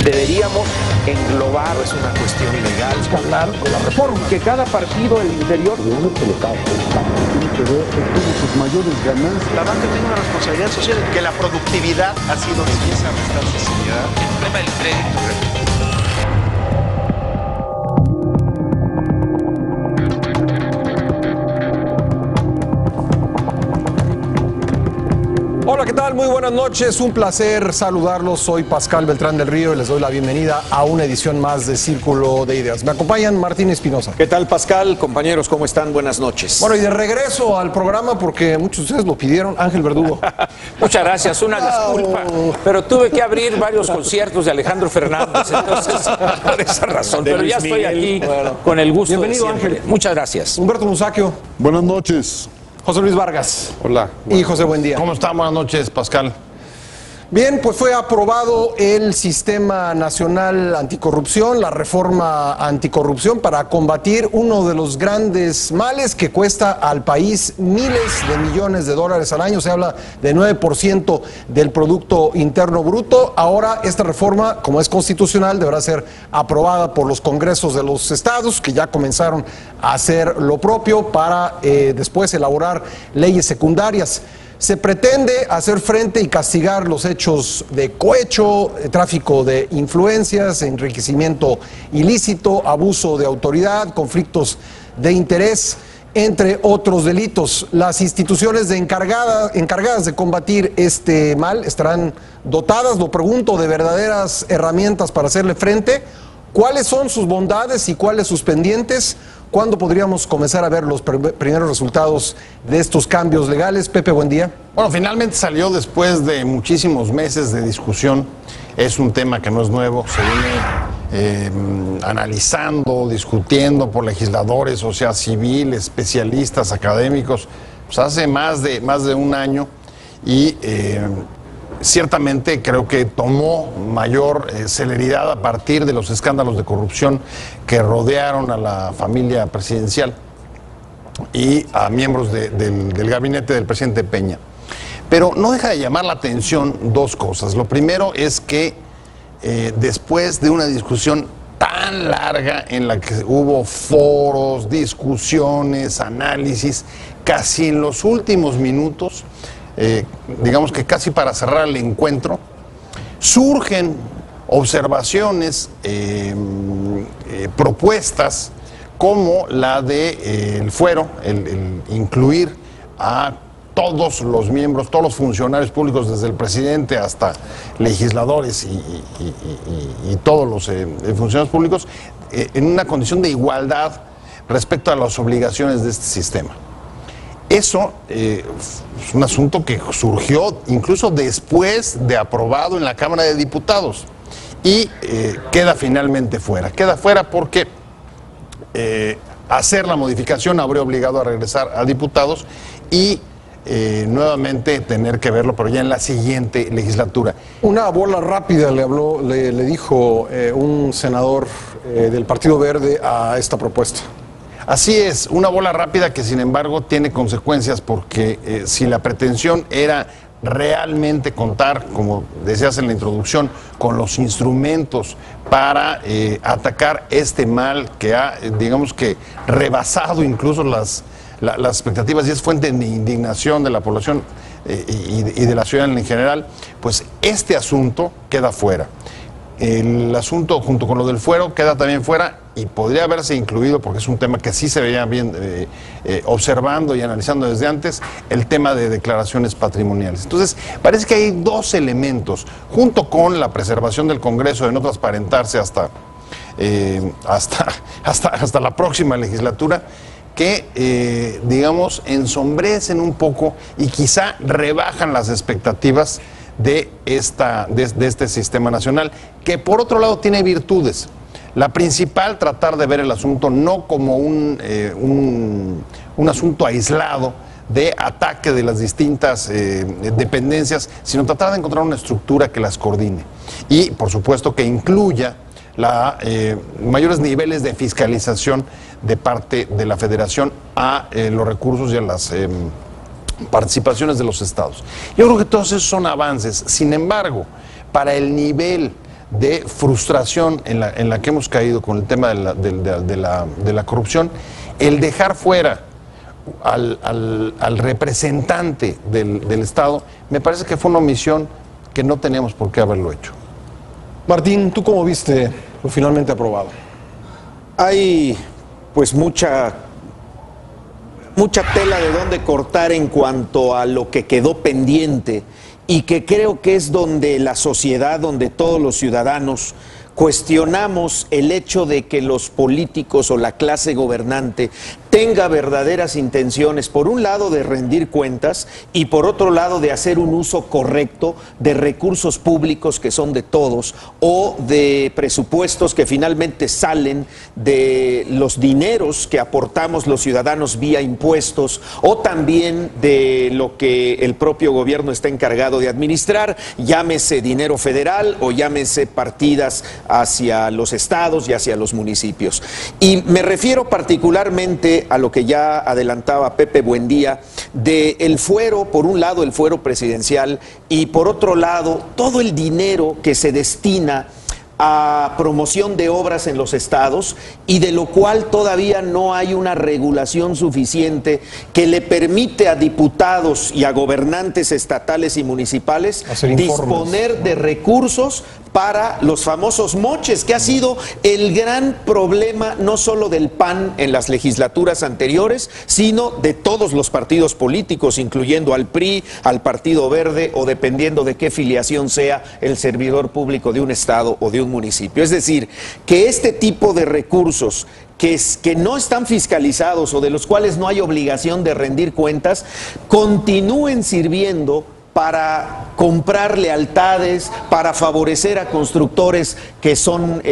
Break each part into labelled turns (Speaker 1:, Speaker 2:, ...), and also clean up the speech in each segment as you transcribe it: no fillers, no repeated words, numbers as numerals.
Speaker 1: deberíamos englobar.
Speaker 2: Es una cuestión ilegal.
Speaker 1: Es que hablar con la reforma. Que cada partido del interior.
Speaker 3: Tiene que ver con sus mayores ganancias.
Speaker 2: La banca tiene una responsabilidad social. Que la productividad ha sido empieza a restarse seriedad.
Speaker 4: El problema del crédito.
Speaker 5: Hola, ¿qué tal? Muy buenas noches, un placer saludarlos. Soy Pascal Beltrán del Río y les doy la bienvenida a una edición más de Círculo de Ideas. Me acompañan Martín Espinosa.
Speaker 6: ¿Qué tal, Pascal? Compañeros, ¿cómo están? Buenas noches.
Speaker 5: Bueno, y de regreso al programa, porque muchos de ustedes lo pidieron, Ángel Verdugo.
Speaker 4: Muchas gracias, una disculpa, pero tuve que abrir varios conciertos de Alejandro Fernández, entonces, por esa razón. Pero ya estoy aquí con el gusto.
Speaker 5: Bienvenido, Ángel.
Speaker 4: Muchas gracias.
Speaker 5: Humberto Musacchio.
Speaker 3: Buenas noches.
Speaker 5: José Luis Vargas.
Speaker 7: Hola.
Speaker 5: Y José Buendía.
Speaker 7: ¿Cómo están? Buenas noches, Pascal.
Speaker 5: Bien, pues fue aprobado el Sistema Nacional Anticorrupción, la reforma anticorrupción para combatir uno de los grandes males que cuesta al país miles de millones de dólares al año. Se habla de 9% del Producto Interno Bruto. Ahora esta reforma, como es constitucional, deberá ser aprobada por los congresos de los estados, que ya comenzaron a hacer lo propio para después elaborar leyes secundarias. Se pretende hacer frente y castigar los hechos de cohecho, tráfico de influencias, enriquecimiento ilícito, abuso de autoridad, conflictos de interés, entre otros delitos. Las instituciones encargadas de combatir este mal estarán dotadas, lo pregunto, de verdaderas herramientas para hacerle frente. ¿Cuáles son sus bondades y cuáles sus pendientes? ¿Cuándo podríamos comenzar a ver los primeros resultados de estos cambios legales? Pepe, buen día.
Speaker 7: Bueno, finalmente salió después de muchísimos meses de discusión. Es un tema que no es nuevo, se viene analizando, discutiendo por legisladores, sociedad civil, especialistas, académicos, pues hace más de un año y ciertamente creo que tomó mayor celeridad a partir de los escándalos de corrupción que rodearon a la familia presidencial y a miembros del gabinete del presidente Peña. Pero no deja de llamar la atención dos cosas. Lo primero es que después de una discusión tan larga en la que hubo foros, discusiones, análisis, casi en los últimos minutos, digamos que casi para cerrar el encuentro, surgen observaciones, propuestas como la de el fuero, el incluir a todos los miembros, todos los funcionarios públicos, desde el presidente hasta legisladores y todos los funcionarios públicos, en una condición de igualdad respecto a las obligaciones de este sistema. Eso es un asunto que surgió incluso después de aprobado en la Cámara de Diputados y queda finalmente fuera. Queda fuera porque hacer la modificación habría obligado a regresar a diputados y nuevamente tener que verlo, pero ya en la siguiente legislatura.
Speaker 5: Una bola rápida le dijo un senador del Partido Verde a esta propuesta.
Speaker 7: Así es, una bola rápida que sin embargo tiene consecuencias porque si la pretensión era realmente contar, como decías en la introducción, con los instrumentos para atacar este mal que ha, digamos que, rebasado incluso las expectativas y es fuente de indignación de la población y de la ciudadanía en general, pues este asunto queda fuera. El asunto junto con lo del fuero queda también fuera y podría haberse incluido, porque es un tema que sí se veía bien observando y analizando desde antes, el tema de declaraciones patrimoniales. Entonces, parece que hay dos elementos, junto con la preservación del Congreso de no transparentarse hasta la próxima legislatura, que, digamos, ensombrecen un poco y quizá rebajan las expectativas de este sistema nacional, que por otro lado tiene virtudes. La principal, tratar de ver el asunto no como un asunto aislado de ataque de las distintas dependencias, sino tratar de encontrar una estructura que las coordine y, por supuesto, que incluya mayores niveles de fiscalización de parte de la Federación a los recursos y a las participaciones de los estados. Yo creo que todos esos son avances. Sin embargo, para el nivel de frustración en la que hemos caído con el tema de la corrupción, el dejar fuera al representante del Estado, me parece que fue una omisión que no teníamos por qué haberlo hecho.
Speaker 5: Martín, ¿tú cómo viste lo finalmente aprobado?
Speaker 6: Hay pues mucha tela de dónde cortar en cuanto a lo que quedó pendiente y que creo que es donde la sociedad, donde todos los ciudadanos cuestionamos el hecho de que los políticos o la clase gobernante tenga verdaderas intenciones, por un lado de rendir cuentas y por otro lado de hacer un uso correcto de recursos públicos que son de todos o de presupuestos que finalmente salen de los dineros que aportamos los ciudadanos vía impuestos o también de lo que el propio gobierno está encargado de administrar, llámese dinero federal o llámese partidas hacia los estados y hacia los municipios. Y me refiero particularmente a lo que ya adelantaba Pepe Buendía, de el fuero, por un lado el fuero presidencial y por otro lado todo el dinero que se destina a promoción de obras en los estados y de lo cual todavía no hay una regulación suficiente que le permite a diputados y a gobernantes estatales y municipales disponer de recursos para los famosos moches, que ha sido el gran problema no solo del PAN en las legislaturas anteriores, sino de todos los partidos políticos, incluyendo al PRI, al Partido Verde o dependiendo de qué filiación sea el servidor público de un estado o de un municipio. Es decir, que este tipo de recursos que no están fiscalizados o de los cuales no hay obligación de rendir cuentas, continúen sirviendo para comprar lealtades, para favorecer a constructores que son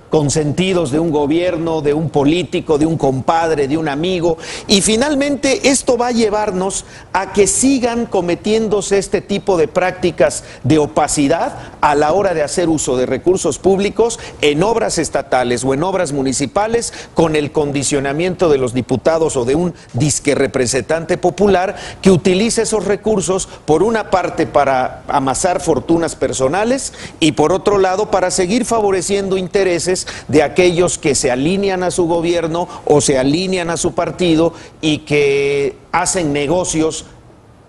Speaker 6: consentidos de un gobierno, de un político, de un compadre, de un amigo, y finalmente esto va a llevarnos a que sigan cometiéndose este tipo de prácticas de opacidad a la hora de hacer uso de recursos públicos en obras estatales o en obras municipales con el condicionamiento de los diputados o de un disque representante popular que utilice esos recursos por una parte para amasar fortunas personales y por otro lado para seguir favoreciendo intereses de aquellos que se alinean a su gobierno o se alinean a su partido y que hacen negocios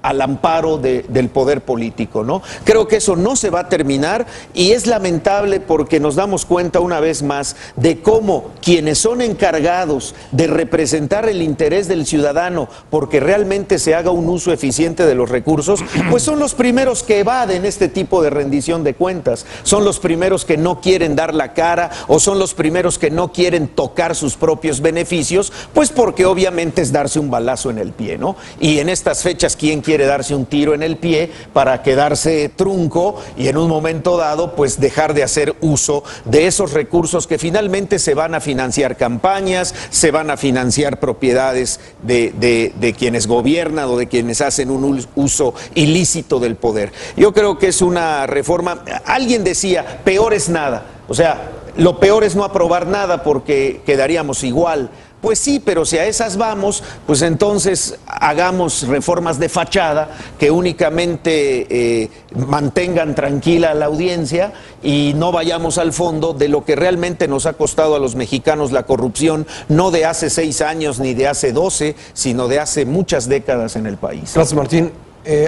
Speaker 6: al amparo del poder político, ¿no? Creo que eso no se va a terminar y es lamentable porque nos damos cuenta una vez más de cómo quienes son encargados de representar el interés del ciudadano porque realmente se haga un uso eficiente de los recursos, pues son los primeros que evaden este tipo de rendición de cuentas, son los primeros que no quieren dar la cara o son los primeros que no quieren tocar sus propios beneficios, pues porque obviamente es darse un balazo en el pie, ¿no? Y en estas fechas, ¿quién quiere darse un tiro en el pie para quedarse trunco y en un momento dado pues dejar de hacer uso de esos recursos que finalmente se van a financiar campañas, se van a financiar propiedades de quienes gobiernan o de quienes hacen un uso ilícito del poder? Yo creo que es una reforma, alguien decía, peor es nada, o sea, lo peor es no aprobar nada porque quedaríamos igual. Pues sí, pero si a esas vamos, pues entonces hagamos reformas de fachada que únicamente mantengan tranquila a la audiencia y no vayamos al fondo de lo que realmente nos ha costado a los mexicanos la corrupción, no de hace 6 años ni de hace 12, sino de hace muchas décadas en el país.
Speaker 5: Gracias, Martín.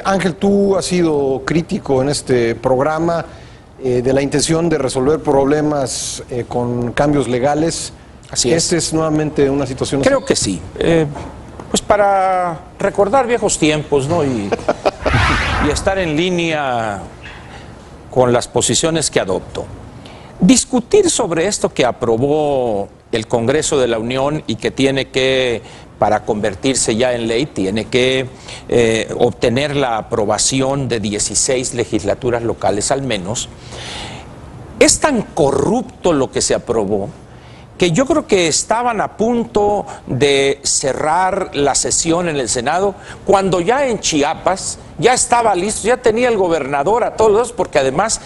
Speaker 5: Ángel, tú has sido crítico en este programa de la intención de resolver problemas con cambios legales.
Speaker 4: Así es.
Speaker 5: ¿Esta es nuevamente una situación así?
Speaker 4: Creo que sí. Pues para recordar viejos tiempos, ¿no? Y estar en línea con las posiciones que adopto. Discutir sobre esto que aprobó el Congreso de la Unión y que tiene que, para convertirse ya en ley, tiene que obtener la aprobación de 16 legislaturas locales al menos. Es tan corrupto lo que se aprobó que yo creo que estaban a punto de cerrar la sesión en el Senado cuando ya en Chiapas ya estaba listo, ya tenía el gobernador a todos los, porque además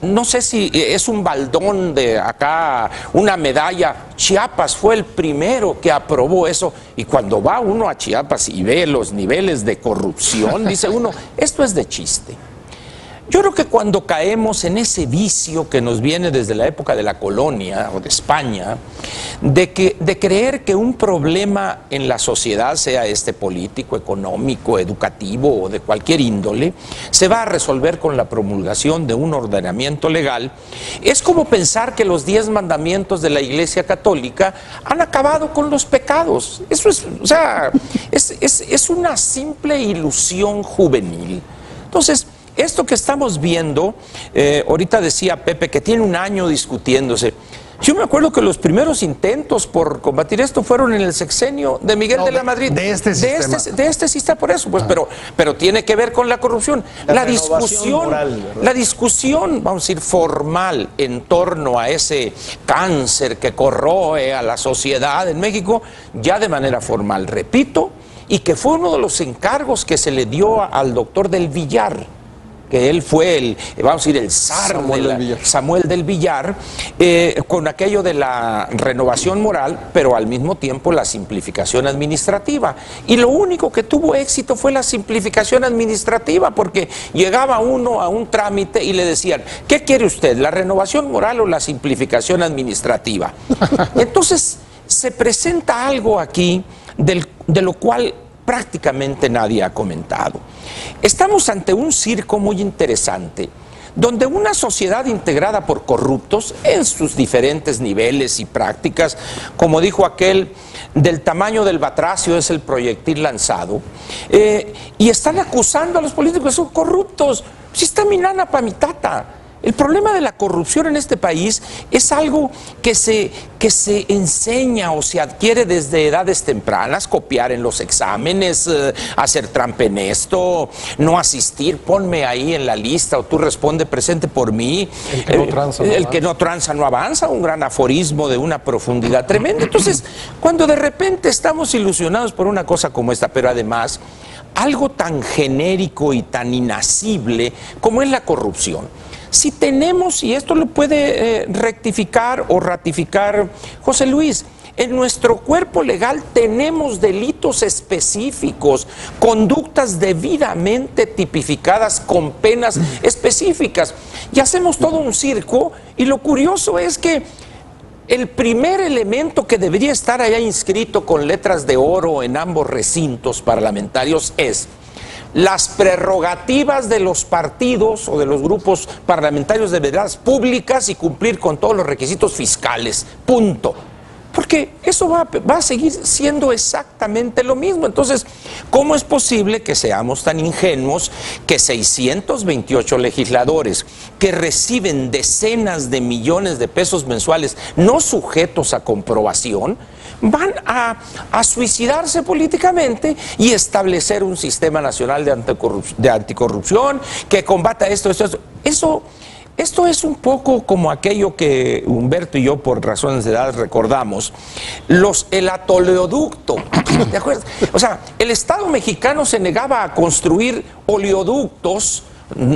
Speaker 4: no sé si es un baldón de acá, una medalla. Chiapas fue el primero que aprobó eso, y cuando va uno a Chiapas y ve los niveles de corrupción, dice uno, esto es de chiste. Yo creo que cuando caemos en ese vicio que nos viene desde la época de la colonia o de España, de creer que un problema en la sociedad, sea este político, económico, educativo o de cualquier índole, se va a resolver con la promulgación de un ordenamiento legal, es como pensar que los 10 mandamientos de la Iglesia Católica han acabado con los pecados. Eso es, o sea, es una simple ilusión juvenil. Entonces, esto que estamos viendo, ahorita decía Pepe que tiene un año discutiéndose. Yo me acuerdo que los primeros intentos por combatir esto fueron en el sexenio de Miguel de la Madrid.
Speaker 5: De este sistema.
Speaker 4: De este sistema, por eso, pues, pero tiene que ver con la corrupción. La discusión, vamos a decir, formal en torno a ese cáncer que corroe a la sociedad en México, ya de manera formal, repito, y que fue uno de los encargos que se le dio al doctor del Villar, que él fue el, vamos a decir, el zar Samuel del Villar, con aquello de la renovación moral, pero al mismo tiempo la simplificación administrativa. Y lo único que tuvo éxito fue la simplificación administrativa, porque llegaba uno a un trámite y le decían, ¿qué quiere usted, la renovación moral o la simplificación administrativa? Entonces se presenta algo aquí de lo cual prácticamente nadie ha comentado. Estamos ante un circo muy interesante, donde una sociedad integrada por corruptos en sus diferentes niveles y prácticas, como dijo aquel, del tamaño del batracio es el proyectil lanzado, y están acusando a los políticos que son corruptos. Si está mi nana pa' mi tata. El problema de la corrupción en este país es algo que se enseña o se adquiere desde edades tempranas: copiar en los exámenes, hacer trampa en esto, no asistir, ponme ahí en la lista o tú responde presente por mí. El que no tranza no avanza, un gran aforismo de una profundidad tremenda. Entonces, cuando de repente estamos ilusionados por una cosa como esta, pero además algo tan genérico y tan inasible como es la corrupción. Si tenemos, y esto lo puede rectificar o ratificar José Luis, en nuestro cuerpo legal tenemos delitos específicos, conductas debidamente tipificadas con penas específicas, y hacemos todo un circo, y lo curioso es que el primer elemento que debería estar allá inscrito con letras de oro en ambos recintos parlamentarios es: las prerrogativas de los partidos o de los grupos parlamentarios de veras públicas y cumplir con todos los requisitos fiscales. Punto. Porque eso va a seguir siendo exactamente lo mismo. Entonces, ¿cómo es posible que seamos tan ingenuos que 628 legisladores que reciben decenas de millones de pesos mensuales no sujetos a comprobación van a suicidarse políticamente y establecer un sistema nacional de anticorrupción que combata esto? Esto es un poco como aquello que Humberto y yo, por razones de edad, recordamos, el atoleoducto, ¿de acuerdo? O sea, el Estado mexicano se negaba a construir oleoductos,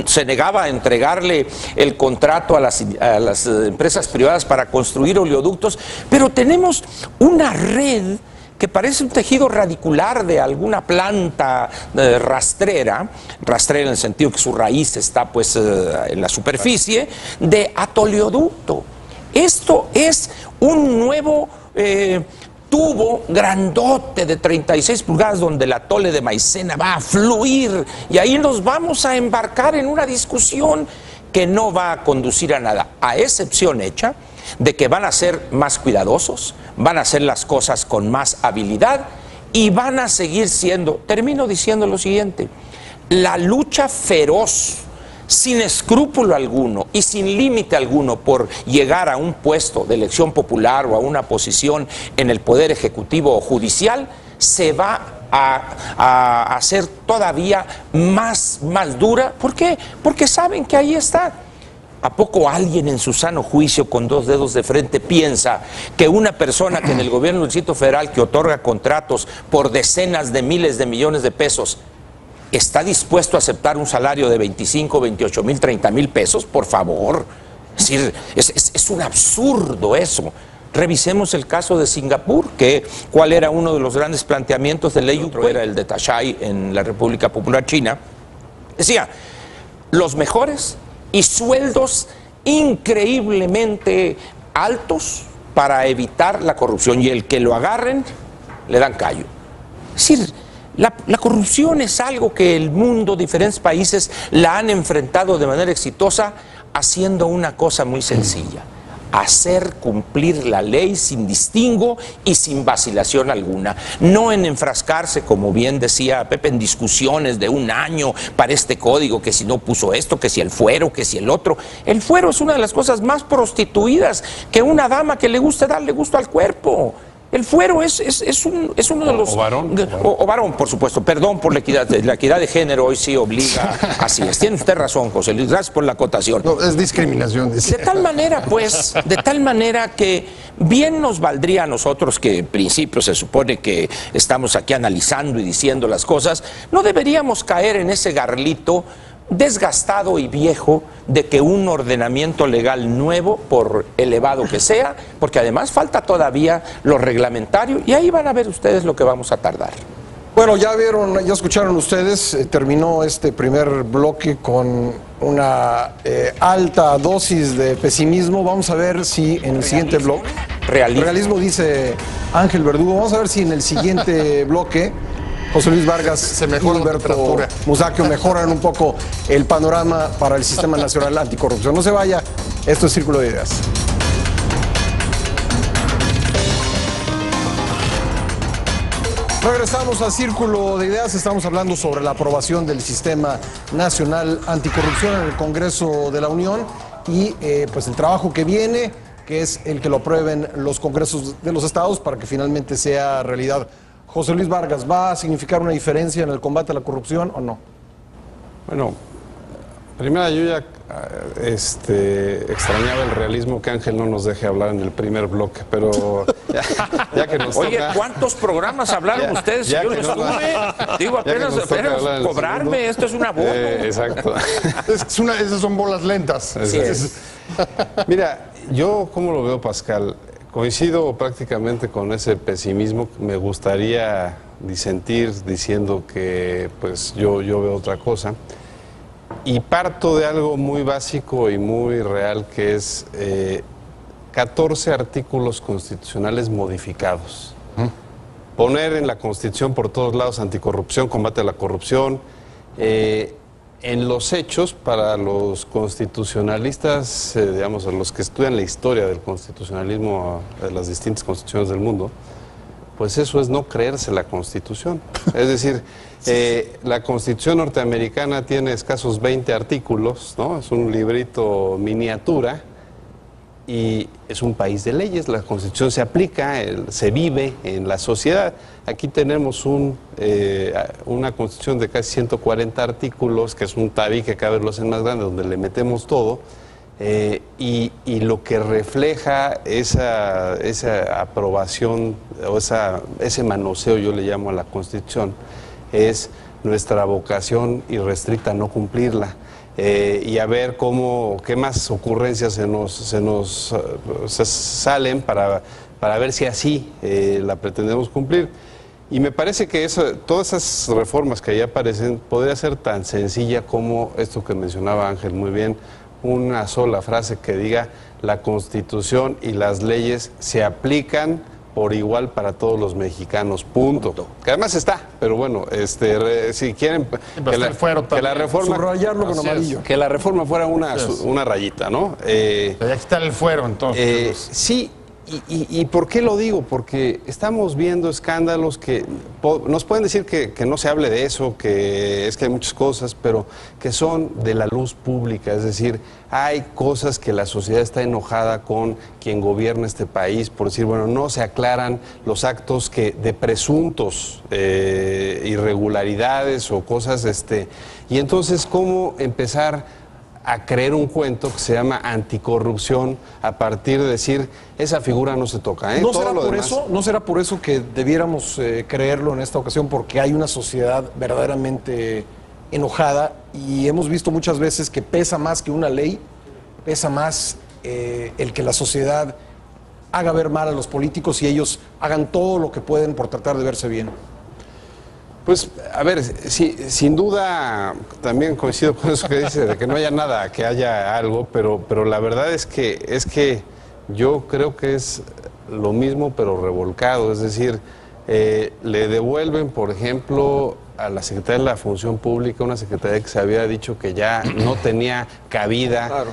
Speaker 4: se negaba a entregarle el contrato a las empresas privadas para construir oleoductos, pero tenemos una red que parece un tejido radicular de alguna planta rastrera en el sentido que su raíz está pues en la superficie, de atoleoducto. Esto es un nuevo tubo grandote de 36 pulgadas donde el atole de Maicena va a fluir, y ahí nos vamos a embarcar en una discusión que no va a conducir a nada, a excepción hecha de que van a ser más cuidadosos, van a hacer las cosas con más habilidad y van a seguir siendo, termino diciendo lo siguiente, la lucha feroz, sin escrúpulo alguno y sin límite alguno por llegar a un puesto de elección popular o a una posición en el poder ejecutivo o judicial, se va a hacer todavía más dura. ¿Por qué? Porque saben que ahí está. ¿A poco alguien en su sano juicio, con dos dedos de frente, piensa que una persona que en el gobierno del Distrito Federal, que otorga contratos por decenas de miles de millones de pesos, está dispuesto a aceptar un salario de 25, 28 mil, 30 mil pesos? Por favor. Es decir, es un absurdo eso. Revisemos el caso de Singapur, cuál era uno de los grandes planteamientos de ley, otro era el de Tashai en la República Popular China. Decía, los mejores y sueldos increíblemente altos para evitar la corrupción, y el que lo agarren le dan callo. Es decir, la corrupción es algo que el mundo, diferentes países la han enfrentado de manera exitosa haciendo una cosa muy sencilla: hacer cumplir la ley sin distingo y sin vacilación alguna. No en enfrascarse, como bien decía Pepe, en discusiones de un año para este código, que si no puso esto, que si el fuero, que si el otro. El fuero es una de las cosas más prostituidas que una dama que le gusta darle gusto al cuerpo. El fuero es uno de los...
Speaker 8: O varón.
Speaker 4: O varón, por supuesto. Perdón por la equidad. La equidad de género hoy sí obliga. Así es. Tiene usted razón, José Luis. Gracias por la acotación.
Speaker 7: No, es discriminación. Dice.
Speaker 4: De tal manera, pues, de tal manera que bien nos valdría a nosotros, que en principio se supone que estamos aquí analizando y diciendo las cosas, no deberíamos caer en ese garlito desgastado y viejo de que un ordenamiento legal nuevo, por elevado que sea, porque además falta todavía lo reglamentario, y ahí van a ver ustedes lo que vamos a tardar.
Speaker 5: Bueno, ya vieron, ya escucharon ustedes, terminó este primer bloque con una alta dosis de pesimismo. Vamos a ver si en el siguiente bloque... Realismo, dice Ángel Verdugo. Vamos a ver si en el siguiente bloque José Luis Vargas y Humberto Musacchio mejoran un poco el panorama para el Sistema Nacional Anticorrupción. No se vaya, esto es Círculo de Ideas. Regresamos a Círculo de Ideas. Estamos hablando sobre la aprobación del Sistema Nacional Anticorrupción en el Congreso de la Unión y pues el trabajo que viene, que es el que lo aprueben los congresos de los estados para que finalmente sea realidad. José Luis Vargas, ¿va a significar una diferencia en el combate a la corrupción o no?
Speaker 8: Bueno, primero yo ya extrañaba el realismo, que Ángel no nos deje hablar en el primer bloque, pero ya que nos
Speaker 4: Oye,
Speaker 8: toca...
Speaker 4: ¿cuántos programas hablaron ustedes?
Speaker 8: ya
Speaker 4: Yo
Speaker 8: que
Speaker 4: no
Speaker 8: nos-
Speaker 4: estuve. Digo, apenas
Speaker 8: hablar en el
Speaker 4: cobrarme,
Speaker 8: segundo.
Speaker 4: esto es una bono.
Speaker 8: Exacto.
Speaker 7: Esas son bolas lentas.
Speaker 4: Así es.
Speaker 8: Mira, yo, ¿cómo lo veo, Pascal? Coincido prácticamente con ese pesimismo. Me gustaría disentir diciendo que pues yo veo otra cosa. Y parto de algo muy básico y muy real, que es 14 artículos constitucionales modificados. Poner en la Constitución por todos lados anticorrupción, combate a la corrupción. En los hechos, para los constitucionalistas, digamos, a los que estudian la historia del constitucionalismo de las distintas constituciones del mundo, pues eso es no creerse la Constitución. Es decir, la Constitución norteamericana tiene escasos 20 artículos, ¿no? Es un librito miniatura y es un país de leyes. La Constitución se aplica, se vive en la sociedad. Aquí tenemos una Constitución de casi 140 artículos, que es un tabique, cada vez lo hacen más grande, donde le metemos todo. Y lo que refleja esa aprobación o ese manoseo, yo le llamo, a la Constitución, es nuestra vocación irrestricta a no cumplirla. Y a ver qué más ocurrencias se nos salen para ver si así la pretendemos cumplir. Y me parece que todas esas reformas que ahí aparecen podría ser tan sencilla como esto que mencionaba Ángel muy bien, una sola frase que diga: la Constitución y las leyes se aplican por igual para todos los mexicanos, punto. Que además está, pero bueno, si quieren que la reforma,
Speaker 5: subrayarlo con amarillo.
Speaker 8: que la reforma fuera una rayita, ¿no?
Speaker 7: Ya está el fuero, entonces.
Speaker 8: Sí. ¿Y por qué lo digo? Porque estamos viendo escándalos que nos pueden decir que no se hable de eso, que hay muchas cosas, pero que son de la luz pública. Es decir, hay cosas que la sociedad está enojada con quien gobierna este país, por decir, bueno, no se aclaran los actos de presuntos irregularidades o cosas, y entonces, ¿cómo empezar a creer un cuento que se llama anticorrupción a partir de decir esa figura no se toca?
Speaker 5: ¿No será por eso que debiéramos creerlo en esta ocasión? Porque hay una sociedad verdaderamente enojada y hemos visto muchas veces que pesa más que una ley, pesa más el que la sociedad haga ver mal a los políticos y ellos hagan todo lo que pueden por tratar de verse bien.
Speaker 8: Pues, a ver, sí, sin duda también coincido con eso que dice, de que no haya nada, que haya algo, pero la verdad es que yo creo que es lo mismo, pero revolcado. Es decir, le devuelven, por ejemplo, a la Secretaría de la Función Pública, una secretaría que se había dicho que ya no tenía cabida,
Speaker 5: Claro.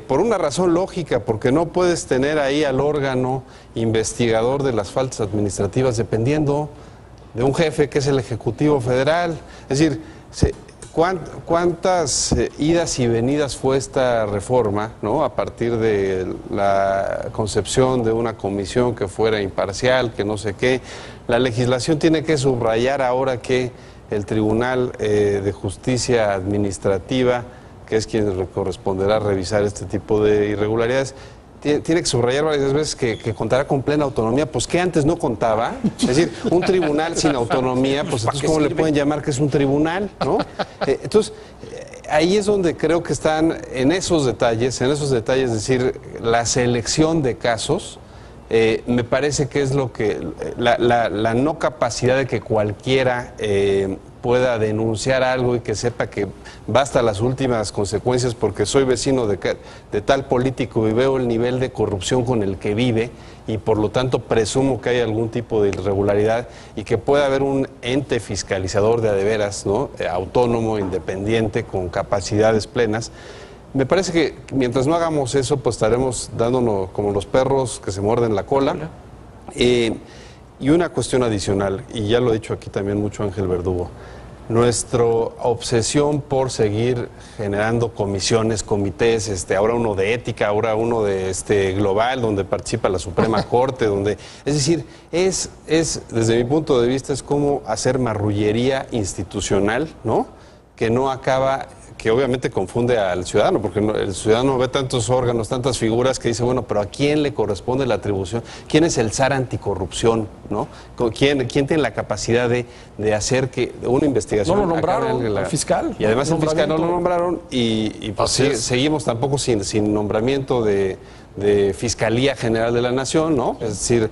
Speaker 8: por una razón lógica, porque no puedes tener ahí al órgano investigador de las faltas administrativas dependiendo de un jefe que es el Ejecutivo Federal. Es decir, ¿cuántas idas y venidas fue esta reforma, ¿no? A partir de la concepción de una comisión que fuera imparcial, que no sé qué. La legislación tiene que subrayar ahora que el Tribunal de Justicia Administrativa, que es quien le corresponderá revisar este tipo de irregularidades, tiene que subrayar varias veces que contará con plena autonomía, pues que antes no contaba. Es decir, un tribunal sin autonomía, pues entonces ¿cómo le pueden llamar que es un tribunal, no? Entonces, ahí es donde creo que están en esos detalles, es decir, la selección de casos. Me parece que es lo que la no capacidad de que cualquiera pueda denunciar algo y que sepa que va hasta las últimas consecuencias porque soy vecino de tal político y veo el nivel de corrupción con el que vive y por lo tanto presumo que hay algún tipo de irregularidad y que pueda haber un ente fiscalizador de a de veras, ¿no? Autónomo, independiente, con capacidades plenas. Me parece que mientras no hagamos eso, pues estaremos dándonos como los perros que se muerden la cola. Y una cuestión adicional, y ya lo ha dicho aquí también mucho Ángel Verdugo, nuestra obsesión por seguir generando comisiones, comités, ahora uno de ética, ahora uno de global, donde participa la Suprema Corte, donde, es decir, es desde mi punto de vista, es como hacer marrullería institucional, ¿no? Que no acaba, que obviamente confunde al ciudadano, porque el ciudadano ve tantos órganos, tantas figuras que dice, bueno, pero ¿a quién le corresponde la atribución? ¿Quién es el zar anticorrupción? ¿No? ¿Quién tiene la capacidad de hacer que una investigación...
Speaker 5: No lo nombraron, el fiscal.
Speaker 8: Y además el fiscal no lo nombraron y pues seguimos tampoco sin nombramiento de Fiscalía General de la Nación, ¿no? Es decir,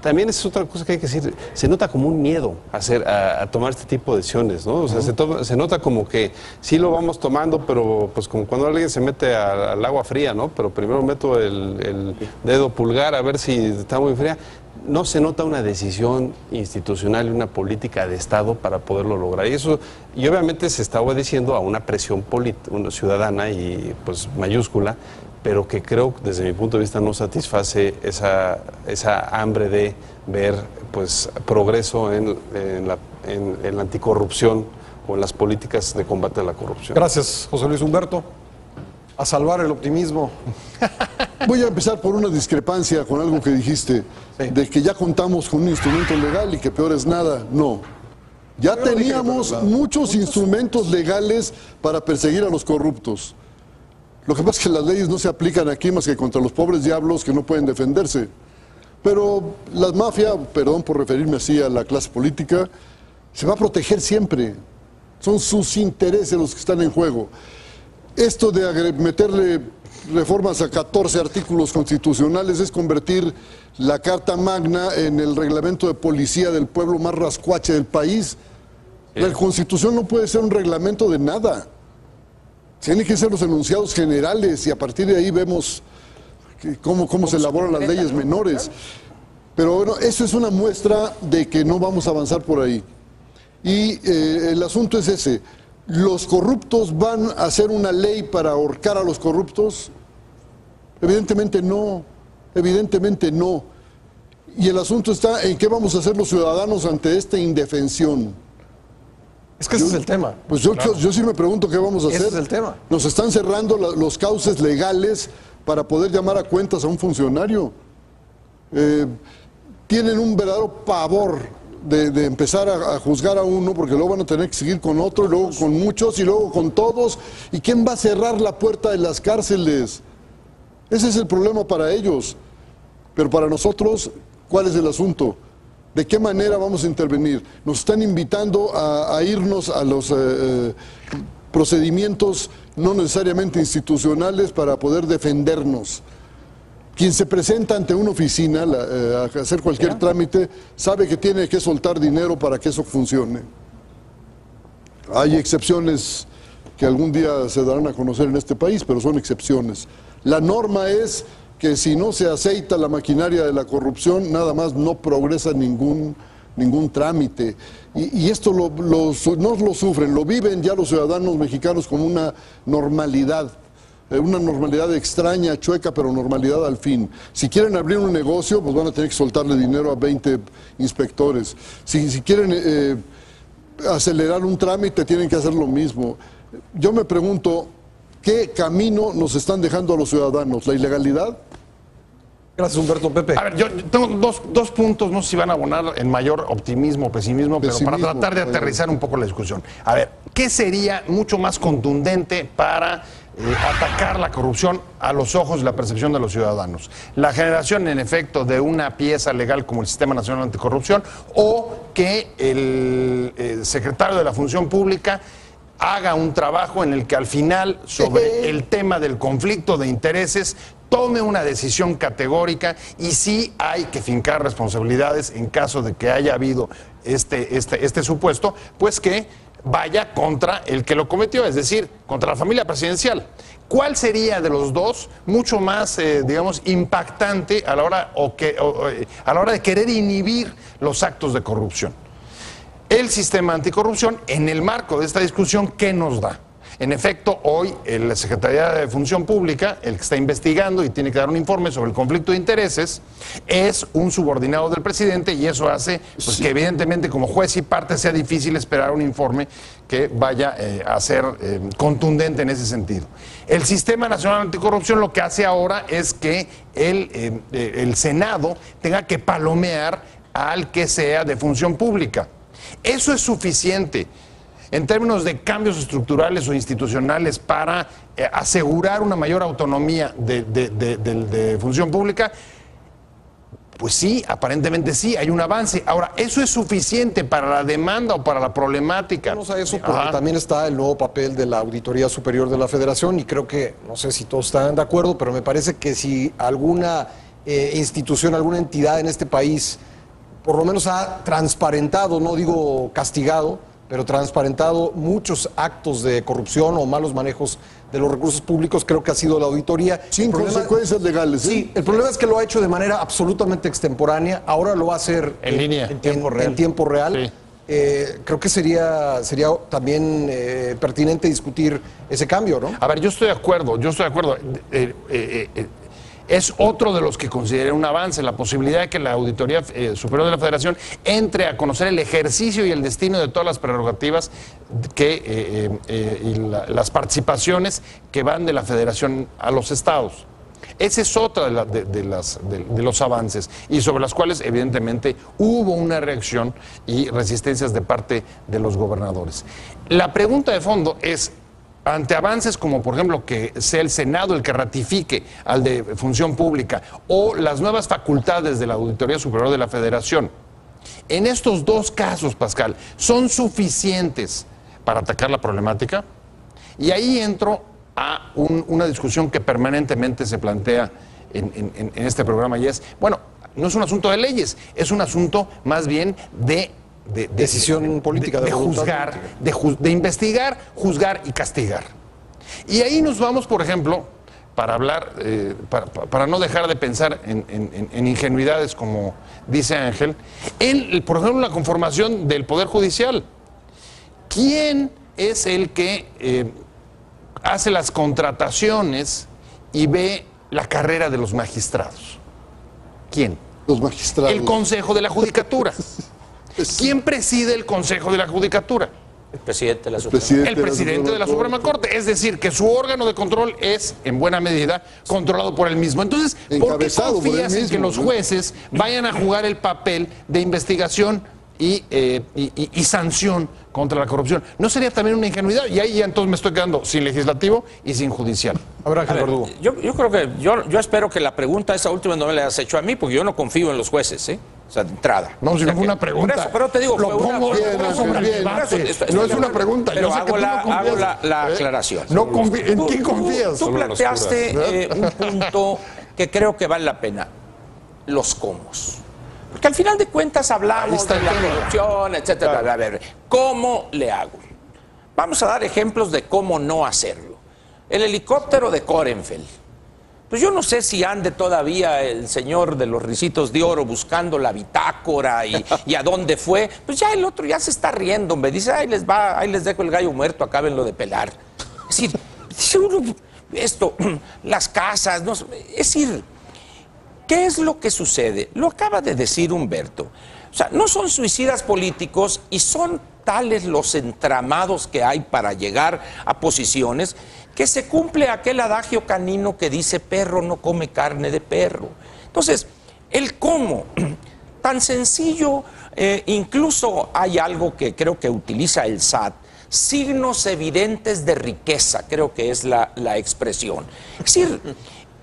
Speaker 8: también es otra cosa que hay que decir, se nota como un miedo a tomar este tipo de decisiones, ¿no? O sea, se nota como que sí lo vamos tomando, pero pues como cuando alguien se mete al agua fría, ¿no? Pero primero meto el dedo pulgar a ver si está muy fría. No se nota una decisión institucional y una política de Estado para poderlo lograr. Y obviamente se está obedeciendo a una presión ciudadana y pues mayúscula, pero que creo, desde mi punto de vista, no satisface esa hambre de ver pues progreso en la anticorrupción o en las políticas de combate a la corrupción.
Speaker 5: Gracias, José Luis Humberto. A salvar el optimismo.
Speaker 3: Voy a empezar por una discrepancia con algo que dijiste, de que ya contamos con un instrumento legal y que peor es nada. No. Ya teníamos muchos instrumentos legales para perseguir a los corruptos. Lo que pasa es que las leyes no se aplican aquí más que contra los pobres diablos que no pueden defenderse. Pero la mafia, perdón por referirme así a la clase política, se va a proteger siempre. Son sus intereses los que están en juego. Esto de meterle reformas a 14 artículos constitucionales es convertir la Carta Magna en el reglamento de policía del pueblo más rascuache del país. La Constitución no puede ser un reglamento de nada. Tienen que ser los enunciados generales y a partir de ahí vemos cómo se elaboran las leyes menores. Pero bueno, eso es una muestra de que no vamos a avanzar por ahí. Y el asunto es ese. ¿Los corruptos van a hacer una ley para ahorcar a los corruptos? Evidentemente no, evidentemente no. Y el asunto está en qué vamos a hacer los ciudadanos ante esta indefensión.
Speaker 5: Es que ese es el tema.
Speaker 3: Pues yo sí me pregunto qué vamos a hacer.
Speaker 5: Ese es el tema.
Speaker 3: Nos están cerrando los cauces legales para poder llamar a cuentas a un funcionario. Tienen un verdadero pavor de empezar a juzgar a uno, porque luego van a tener que seguir con otro, y luego con muchos, y luego con todos. ¿Y quién va a cerrar la puerta de las cárceles? Ese es el problema para ellos. Pero para nosotros, ¿cuál es el asunto? ¿De qué manera vamos a intervenir? Nos están invitando a irnos a los procedimientos no necesariamente institucionales para poder defendernos. Quien se presenta ante una oficina a hacer cualquier trámite sabe que tiene que soltar dinero para que eso funcione. Hay excepciones que algún día se darán a conocer en este país, pero son excepciones. La norma es que si no se aceita la maquinaria de la corrupción, nada más no progresa ningún trámite. Y esto no lo sufren, lo viven ya los ciudadanos mexicanos como una normalidad extraña, chueca, pero normalidad al fin. Si quieren abrir un negocio, pues van a tener que soltarle dinero a 20 inspectores. Si quieren acelerar un trámite, tienen que hacer lo mismo. Yo me pregunto, ¿qué camino nos están dejando a los ciudadanos? ¿La ilegalidad?
Speaker 5: Gracias, Humberto. Pepe.
Speaker 7: A ver, yo tengo dos puntos, no sé si van a abonar en mayor optimismo o pesimismo, pero para tratar de aterrizar un poco la discusión. A ver, ¿qué sería mucho más contundente para atacar la corrupción a los ojos y la percepción de los ciudadanos? La generación, en efecto, de una pieza legal como el Sistema Nacional Anticorrupción, o que el secretario de la Función Pública haga un trabajo en el que al final, sobre el tema del conflicto de intereses, tome una decisión categórica, y sí hay que fincar responsabilidades en caso de que haya habido este supuesto, pues que vaya contra el que lo cometió, es decir, contra la familia presidencial. ¿Cuál sería de los dos mucho más, digamos, impactante a la hora de querer inhibir los actos de corrupción? El sistema anticorrupción, en el marco de esta discusión, ¿qué nos da? En efecto, hoy la Secretaría de Función Pública, el que está investigando y tiene que dar un informe sobre el conflicto de intereses, es un subordinado del presidente, y eso hace pues, que evidentemente como juez y parte sea difícil esperar un informe que vaya a ser contundente en ese sentido. El Sistema Nacional Anticorrupción lo que hace ahora es que el Senado tenga que palomear al que sea de función pública. Eso es suficiente en términos de cambios estructurales o institucionales para asegurar una mayor autonomía de función pública. Pues sí, aparentemente sí, hay un avance. Ahora, ¿eso es suficiente para la demanda o para la problemática?
Speaker 5: Vamos a eso porque también está el nuevo papel de la Auditoría Superior de la Federación, y creo que, no sé si todos están de acuerdo, pero me parece que si alguna institución, alguna entidad en este país por lo menos ha transparentado, no digo castigado, pero transparentado muchos actos de corrupción o malos manejos de los recursos públicos, creo que ha sido la auditoría.
Speaker 3: Sin consecuencias legales.
Speaker 5: Sí, el problema es que lo ha hecho de manera absolutamente extemporánea, ahora lo va a hacer
Speaker 7: en línea,
Speaker 5: en tiempo real.
Speaker 7: Sí.
Speaker 5: Creo que sería también pertinente discutir ese cambio, ¿no?
Speaker 7: A ver, yo estoy de acuerdo. Es otro de los que consideré un avance, la posibilidad de que la Auditoría Superior de la Federación entre a conocer el ejercicio y el destino de todas las prerrogativas y las participaciones que van de la Federación a los estados. Esa es otra de los avances, y sobre las cuales evidentemente hubo una reacción y resistencias de parte de los gobernadores. La pregunta de fondo es, ante avances como, por ejemplo, que sea el Senado el que ratifique al de Función Pública, o las nuevas facultades de la Auditoría Superior de la Federación, en estos dos casos, Pascal, ¿son suficientes para atacar la problemática? Y ahí entro a una discusión que permanentemente se plantea en este programa, y es, bueno, no es un asunto de leyes, es un asunto más bien de
Speaker 5: decisión política,
Speaker 7: de juzgar, de investigar, juzgar y castigar. Y ahí nos vamos, por ejemplo, para hablar, para no dejar de pensar en ingenuidades, como dice Ángel, por ejemplo, la conformación del Poder Judicial. ¿Quién es el que hace las contrataciones y ve la carrera de los magistrados? ¿Quién?
Speaker 3: Los magistrados.
Speaker 7: El Consejo de la Judicatura. ¿Quién preside el Consejo de la Judicatura?
Speaker 4: El presidente de la Suprema.
Speaker 7: El presidente de la Suprema Corte. Es decir, que su órgano de control es, en buena medida, controlado por él mismo. Entonces, ¿por qué confías en que los jueces vayan a jugar el papel de investigación y sanción contra la corrupción? ¿No sería también una ingenuidad? Y ahí ya entonces me estoy quedando sin legislativo y sin judicial.
Speaker 5: Habrá que Verdugo.
Speaker 4: Yo creo que, yo espero que la pregunta esa última no me la hayas hecho a mí, porque yo no confío en los jueces, ¿eh? O sea, de entrada.
Speaker 7: No, si no fue una pregunta.
Speaker 4: Por eso, pero te digo,
Speaker 7: lo pongo sobre el debate. No es una pregunta.
Speaker 4: Pero
Speaker 7: yo sé
Speaker 4: hago,
Speaker 7: que tú
Speaker 4: la,
Speaker 7: no confías,
Speaker 4: hago la aclaración.
Speaker 7: ¿En quién confías?
Speaker 4: Tú planteaste un punto que creo que vale la pena. Los cómos. Porque al final de cuentas hablamos de la corrupción, etcétera. Claro. A ver, ¿cómo le hago? vamos a dar ejemplos de cómo no hacerlo. El helicóptero de Korenfeld. Pues yo no sé si ande todavía el señor de los ricitos de oro buscando la bitácora y a dónde fue. Pues ya el otro ya se está riendo, me dice, ahí les dejo el gallo muerto, acábenlo de pelar. Es decir, esto, las casas, no, es decir, ¿qué es lo que sucede? Lo acaba de decir Humberto. O sea, no son suicidas políticos y son tales los entramados que hay para llegar a posiciones que se cumple aquel adagio canino que dice perro no come carne de perro. Entonces, el cómo, tan sencillo, incluso hay algo que creo que utiliza el SAT, signos evidentes de riqueza, creo que es la expresión. Es decir,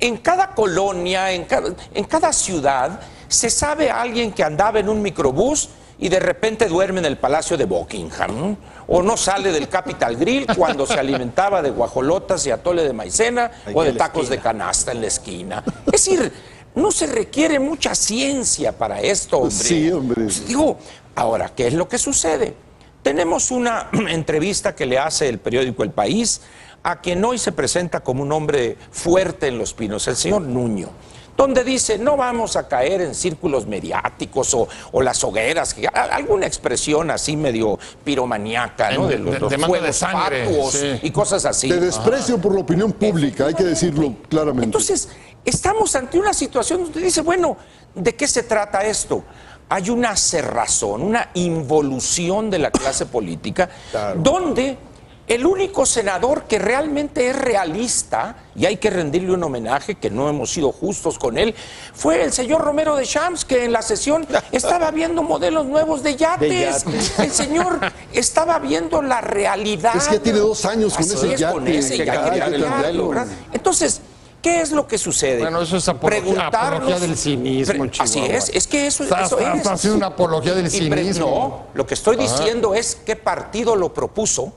Speaker 4: en cada colonia, en cada ciudad, se sabe a alguien que andaba en un microbús y de repente duerme en el Palacio de Buckingham, o no sale del Capital Grill cuando se alimentaba de guajolotas y atole de maicena o de tacos de canasta en la esquina. Es decir, no se requiere mucha ciencia para esto, hombre.
Speaker 3: Sí, hombre.
Speaker 4: Pues digo, ahora, ¿qué es lo que sucede? Tenemos una entrevista que le hace el periódico El País a quien hoy se presenta como un hombre fuerte en Los Pinos, el señor Nuño, donde dice, no vamos a caer en círculos mediáticos o las hogueras, alguna expresión así medio piromaníaca, ¿no? De los fuegos fatuos y cosas así.
Speaker 3: De desprecio por la opinión pública, hay que decirlo claramente.
Speaker 4: Entonces, estamos ante una situación donde dice, bueno, ¿de qué se trata esto? Hay una cerrazón, una involución de la clase política, donde el único senador que realmente es realista, y hay que rendirle un homenaje, que no hemos sido justos con él, fue el señor Romero de Champs, que en la sesión estaba viendo modelos nuevos de yates. El señor estaba viendo la realidad.
Speaker 3: Es que tiene 2 años con ese yate.
Speaker 4: Con ese,
Speaker 3: que
Speaker 4: ya quería cambiarlo, ¿verdad? Entonces, ¿qué es lo que sucede?
Speaker 7: Bueno, eso es apología del cinismo,
Speaker 4: Así es que eso es.
Speaker 7: Está haciendo una apología del cinismo.
Speaker 4: No, lo que estoy diciendo es qué partido lo propuso,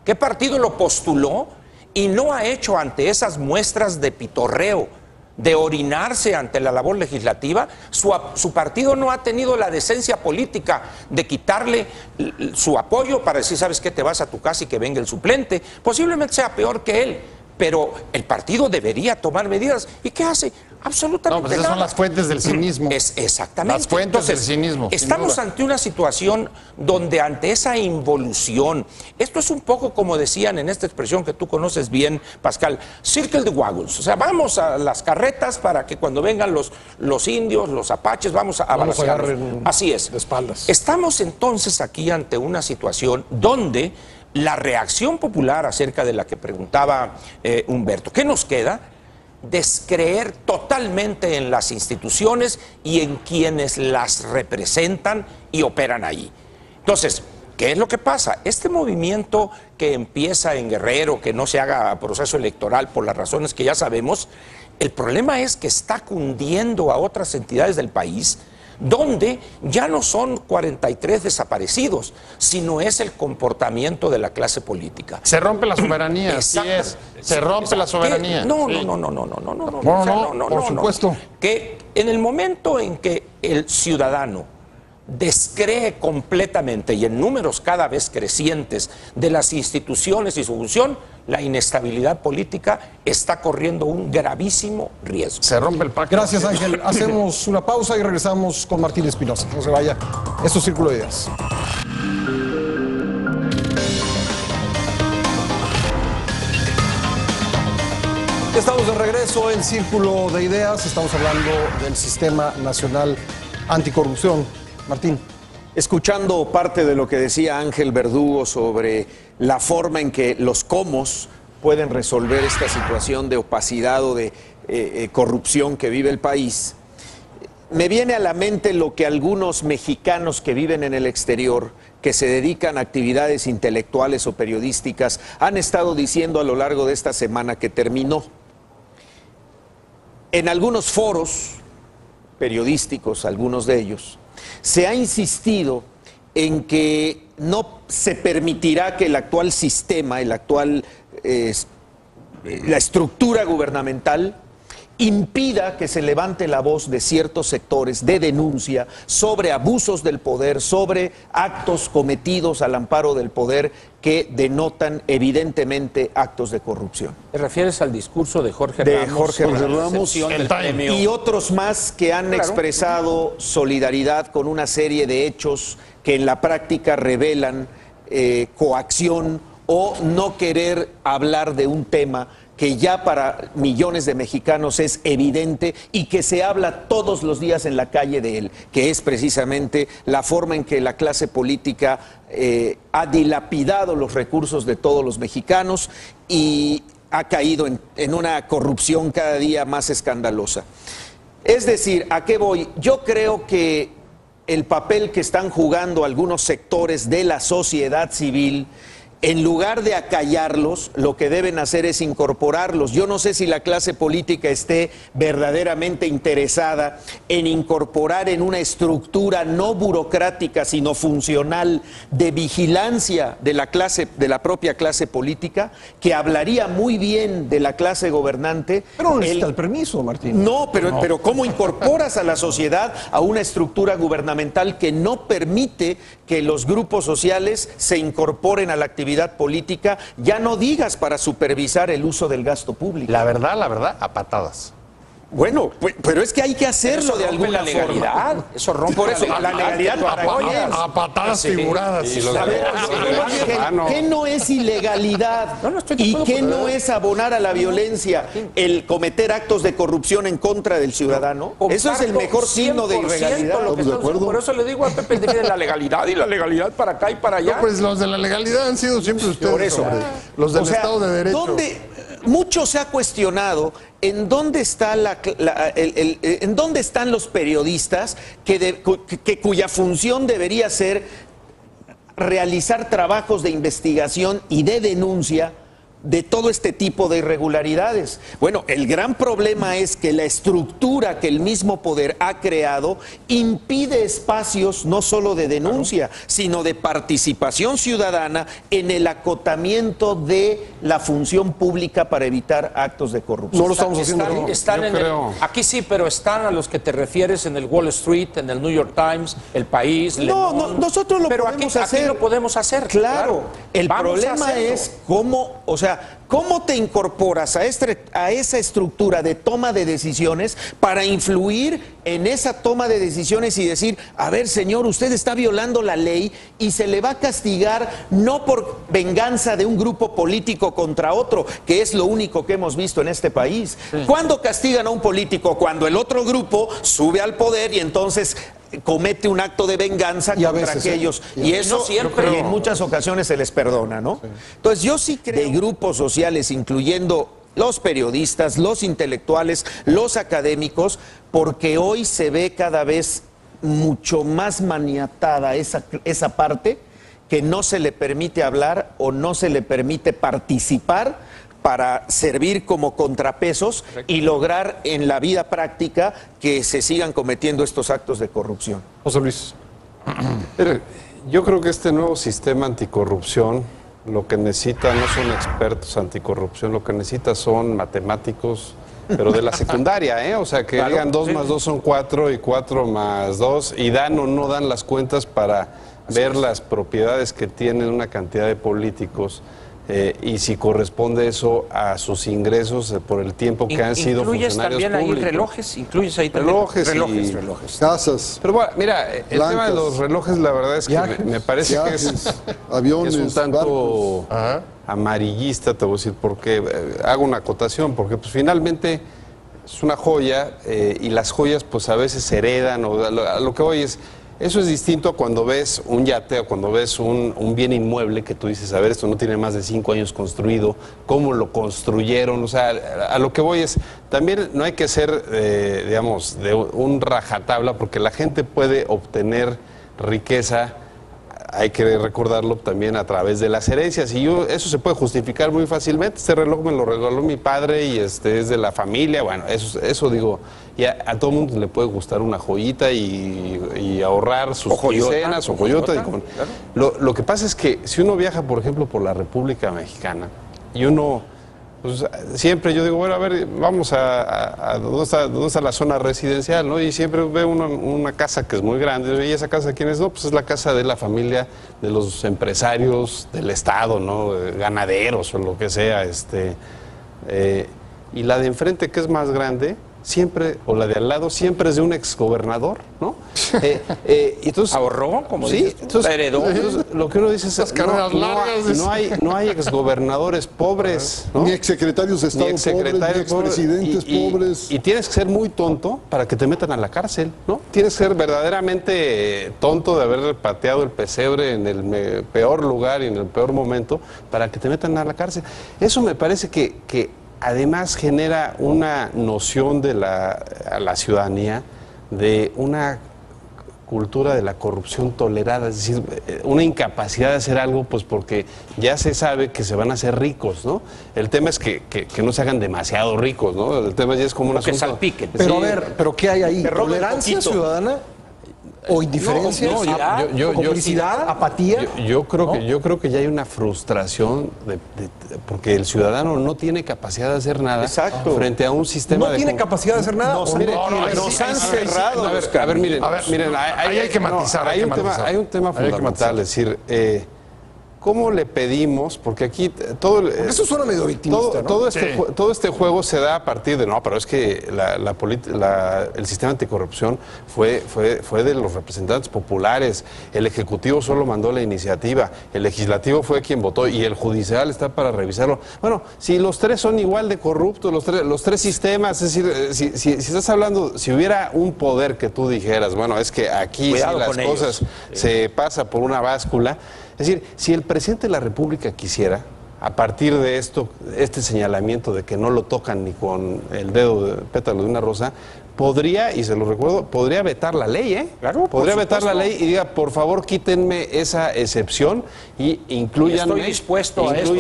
Speaker 4: qué partido lo postuló y no ha hecho ante esas muestras de pitorreo, de orinarse ante la labor legislativa. Su partido no ha tenido la decencia política de quitarle su apoyo para decir, ¿sabes qué? Te vas a tu casa y que venga el suplente. Posiblemente sea peor que él, pero el partido debería tomar medidas. ¿Y qué hace? Absolutamente
Speaker 7: no, pues esas
Speaker 4: nada.
Speaker 7: son las fuentes del cinismo.
Speaker 4: Exactamente.
Speaker 7: Las fuentes del cinismo.
Speaker 4: Estamos ante una situación donde ante esa involución, esto es un poco como decían en esta expresión que tú conoces bien, Pascal, circle the wagons. O sea, vamos a las carretas para que cuando vengan los indios, los apaches, vamos a balacearlos. Así es.
Speaker 5: De espaldas.
Speaker 4: Estamos entonces aquí ante una situación donde la reacción popular acerca de la que preguntaba Humberto, ¿qué nos queda? Descreer totalmente en las instituciones y en quienes las representan y operan ahí. Entonces, ¿qué es lo que pasa? Este movimiento que empieza en Guerrero, que no se haga proceso electoral por las razones que ya sabemos, el problema es que está cundiendo a otras entidades del país, donde ya no son 43 desaparecidos, sino es el comportamiento de la clase política.
Speaker 7: Se rompe la soberanía, así es. Se rompe la soberanía.
Speaker 4: No,
Speaker 7: sí.
Speaker 4: No,
Speaker 7: por supuesto.
Speaker 4: Que en el momento en que el ciudadano descree completamente y en números cada vez crecientes de las instituciones y su función, la inestabilidad política está corriendo un gravísimo riesgo.
Speaker 7: Se rompe el pacto.
Speaker 5: Gracias, Ángel. Hacemos una pausa y regresamos con Martín Espinosa. No se vaya. Esto es Círculo de Ideas. Estamos de regreso en Círculo de Ideas. Estamos hablando del Sistema Nacional Anticorrupción. Martín.
Speaker 6: Escuchando parte de lo que decía Ángel Verdugo sobre la forma en que los comos pueden resolver esta situación de opacidad o de corrupción que vive el país, me viene a la mente lo que algunos mexicanos que viven en el exterior, que se dedican a actividades intelectuales o periodísticas, han estado diciendo a lo largo de esta semana que terminó. En algunos foros periodísticos, algunos de ellos, se ha insistido en que no se permitirá que el actual sistema, la estructura gubernamental, impida que se levante la voz de ciertos sectores de denuncia sobre abusos del poder, sobre actos cometidos al amparo del poder que denotan evidentemente actos de corrupción.
Speaker 4: ¿Te refieres al discurso de Jorge
Speaker 6: De
Speaker 4: Ramos?
Speaker 6: Jorge
Speaker 4: sobre la
Speaker 3: Ramos,
Speaker 4: recepción del premio?
Speaker 6: Y otros más que han
Speaker 4: Claro.
Speaker 6: expresado solidaridad con una serie de hechos que en la práctica revelan coacción o no querer hablar de un tema que ya para millones de mexicanos es evidente y que se habla todos los días en la calle de él, que es precisamente la forma en que la clase política ha dilapidado los recursos de todos los mexicanos y ha caído en una corrupción cada día más escandalosa. Es decir, ¿a qué voy? Yo creo que el papel que están jugando algunos sectores de la sociedad civil, en lugar de acallarlos, lo que deben hacer es incorporarlos. Yo no sé si la clase política esté verdaderamente interesada en incorporar en una estructura no burocrática, sino funcional, de vigilancia de la propia clase política, que hablaría muy bien de la clase gobernante.
Speaker 5: Pero no necesita el permiso, Martín.
Speaker 6: No, pero ¿cómo incorporas a la sociedad a una estructura gubernamental que no permite que los grupos sociales se incorporen a la actividad política? Ya no digas para supervisar el uso del gasto público.
Speaker 7: La verdad, a patadas.
Speaker 6: Bueno, pero es que hay que hacerlo de alguna
Speaker 4: la legalidad.
Speaker 6: forma.
Speaker 4: Eso rompe
Speaker 6: Por eso, la legalidad
Speaker 4: que tú
Speaker 6: para
Speaker 4: apoyas.
Speaker 7: A patadas figuradas.
Speaker 8: Y los
Speaker 6: A ver,
Speaker 8: derechos
Speaker 6: ¿qué no es ilegalidad?
Speaker 4: No, estoy de
Speaker 6: ¿Y
Speaker 4: acuerdo
Speaker 6: qué
Speaker 4: con
Speaker 6: no es abonar a la violencia? El cometer actos de corrupción en contra del ciudadano. Eso es el mejor signo de
Speaker 4: 100%
Speaker 6: ilegalidad.
Speaker 4: lo que
Speaker 3: ¿Estamos de acuerdo?
Speaker 4: Por eso le digo a Pepe, divide la legalidad y la legalidad para acá y para allá.
Speaker 3: No, pues los de la legalidad han sido siempre ustedes,
Speaker 6: Por eso.
Speaker 3: hombre. Los del
Speaker 6: O sea,
Speaker 3: Estado de Derecho.
Speaker 6: Mucho se ha cuestionado en dónde está en dónde están los periodistas cuya función debería ser realizar trabajos de investigación y de denuncia de todo este tipo de irregularidades. Bueno, el gran problema es que la estructura que el mismo poder ha creado impide espacios no solo de denuncia, sino de participación ciudadana en el acotamiento de la función pública para evitar actos de corrupción.
Speaker 5: No lo estamos haciendo.
Speaker 4: Están
Speaker 8: Yo
Speaker 4: en
Speaker 8: creo.
Speaker 4: aquí sí, pero están a los que te refieres en el Wall Street, en el New York Times, El País, Le
Speaker 6: No,
Speaker 4: Monde.
Speaker 6: nosotros lo
Speaker 4: pero
Speaker 6: podemos
Speaker 4: aquí
Speaker 6: hacer.
Speaker 4: lo podemos hacer.
Speaker 6: Claro, el
Speaker 4: Vamos a
Speaker 6: problema
Speaker 4: hacerlo.
Speaker 6: es cómo, o sea, cómo te incorporas a esa estructura de toma de decisiones para influir en esa toma de decisiones y decir, a ver, señor, usted está violando la ley y se le va a castigar no por venganza de un grupo político contra otro, que es lo único que hemos visto en este país. ¿Cuándo castigan a un político? Cuando el otro grupo sube al poder y entonces comete un acto de venganza
Speaker 5: Y a
Speaker 6: contra
Speaker 5: veces,
Speaker 6: aquellos.
Speaker 5: y
Speaker 6: Y eso
Speaker 4: no siempre.
Speaker 6: y en muchas ocasiones se les perdona, ¿no? Entonces yo sí creo de grupos sociales, incluyendo los periodistas, los intelectuales, los académicos, porque hoy se ve cada vez mucho más maniatada esa parte que no se le permite hablar o no se le permite participar para servir como contrapesos y lograr en la vida práctica que se sigan cometiendo estos actos de corrupción.
Speaker 8: José Luis. Mire, yo creo que este nuevo sistema anticorrupción lo que necesita no son expertos anticorrupción, lo que necesita son matemáticos, pero de la secundaria, ¿eh? O sea, que digan 2 más 2 son 4 y 4 más 2 y dan o no dan las cuentas para ver las propiedades que tienen una cantidad de políticos. Y si corresponde eso a sus ingresos por el tiempo que han sido
Speaker 4: Incluyes
Speaker 8: funcionarios
Speaker 4: también ahí
Speaker 8: públicos.
Speaker 4: relojes, incluyes ahí también
Speaker 8: Relojes.
Speaker 3: Casas,
Speaker 8: Pero bueno, mira, el tema de
Speaker 3: Blancas.
Speaker 8: los relojes, la verdad es que
Speaker 5: Viajes.
Speaker 8: me parece que
Speaker 3: viajes, aviones,
Speaker 8: es un tanto
Speaker 3: barcos.
Speaker 8: amarillista, te voy a decir, porque hago una acotación, porque pues finalmente es una joya y las joyas pues a veces se heredan, o a lo que voy es, eso es distinto a cuando ves un yate o cuando ves un bien inmueble que tú dices, a ver, esto no tiene más de 5 años construido, cómo lo construyeron, o sea, a lo que voy es, también no hay que ser, digamos, de un rajatabla, porque la gente puede obtener riqueza, hay que recordarlo también a través de las herencias, y eso se puede justificar muy fácilmente. Este reloj me lo regaló mi padre y es de la familia, bueno, eso digo, y a todo mundo le puede gustar una joyita y ahorrar sus quincenas o joyota.
Speaker 4: Claro.
Speaker 8: Lo que pasa es que si uno viaja, por ejemplo, por la República Mexicana y uno pues siempre yo digo, bueno, a ver, vamos a ¿dónde está la zona residencial, ¿no? Y siempre veo una casa que es muy grande, y esa casa, ¿quién es? No, pues es la casa de la familia, de los empresarios del Estado, ¿no? Ganaderos o lo que sea, y la de enfrente, que es más grande, siempre, o la de al lado, siempre es de un exgobernador, ¿no? Entonces,
Speaker 4: ¿ahorró? Como
Speaker 8: sí,
Speaker 4: dices tú,
Speaker 8: entonces,
Speaker 4: heredó.
Speaker 8: entonces, lo que uno dice es, no hay exgobernadores pobres, ¿no?
Speaker 3: Ni exsecretarios de Estado pobres, ni expresidentes pobres.
Speaker 8: Y tienes que ser muy tonto para que te metan a la cárcel, ¿no? Tienes que ser verdaderamente tonto de haber pateado el pesebre en el peor lugar y en el peor momento para que te metan a la cárcel. Eso me parece que además genera una noción a la ciudadanía de una cultura de la corrupción tolerada, es decir, una incapacidad de hacer algo, pues porque ya se sabe que se van a hacer ricos, ¿no? El tema es que no se hagan demasiado ricos, ¿no? El tema ya es como un asunto...
Speaker 4: Que salpiquen.
Speaker 5: Pero
Speaker 8: Sí.
Speaker 5: a ver, ¿pero qué hay ahí?
Speaker 4: Que roben
Speaker 5: ¿Tolerancia
Speaker 4: poquito.
Speaker 5: ciudadana? ¿O indiferencia? ¿Complicidad? ¿Apatía?
Speaker 8: Yo creo que ya hay una frustración porque el ciudadano no tiene capacidad de hacer nada.
Speaker 6: Exacto.
Speaker 8: Frente a un sistema
Speaker 5: ¿No tiene capacidad de hacer nada?
Speaker 8: Nos han cerrado. A ver, miren,
Speaker 7: ahí hay que matizar.
Speaker 8: Hay un tema fundamental, es decir, ¿cómo le pedimos? Porque aquí
Speaker 5: Porque eso suena medio victimista, ¿no?
Speaker 8: todo este juego se da a partir de, no, pero es que el sistema anticorrupción fue de los representantes populares, el Ejecutivo solo mandó la iniciativa, el Legislativo fue quien votó y el Judicial está para revisarlo. Bueno, si los tres son igual de corruptos, los tres sistemas, es decir, si estás hablando, si hubiera un poder que tú dijeras, bueno, es que aquí
Speaker 4: Cuidado
Speaker 8: si las
Speaker 4: con
Speaker 8: cosas se pasa por una báscula. Es decir, si el presidente de la República quisiera, a partir de este señalamiento de que no lo tocan ni con el dedo de pétalo de una rosa, podría, y se lo recuerdo, podría vetar la ley, ¿eh?
Speaker 4: Claro,
Speaker 8: podría
Speaker 4: por
Speaker 8: vetar la
Speaker 4: supuesto.
Speaker 8: ley y diga, por favor, quítenme esa excepción y inclúyanme,
Speaker 4: Estoy dispuesto a esto,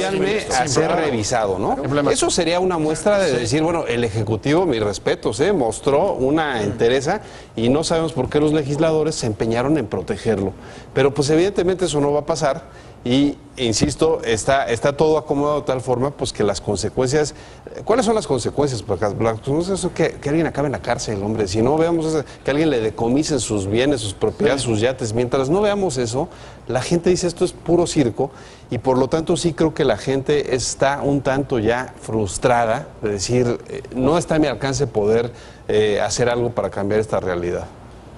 Speaker 8: a ser revisado, ¿no? Eso sería una muestra de decir, bueno, el Ejecutivo, mis respetos, mostró una entereza y no sabemos por qué los legisladores se empeñaron en protegerlo. Pero pues evidentemente eso no va a pasar. Y, insisto, está todo acomodado de tal forma pues que las consecuencias... ¿Cuáles son las consecuencias? Porque las consecuencias son que alguien acabe en la cárcel, hombre. Si no veamos que alguien le decomisen sus bienes, sus propiedades, sus yates. Mientras no veamos eso, la gente dice esto es puro circo y por lo tanto sí creo que la gente está un tanto ya frustrada de decir, no está a mi alcance poder hacer algo para cambiar esta realidad.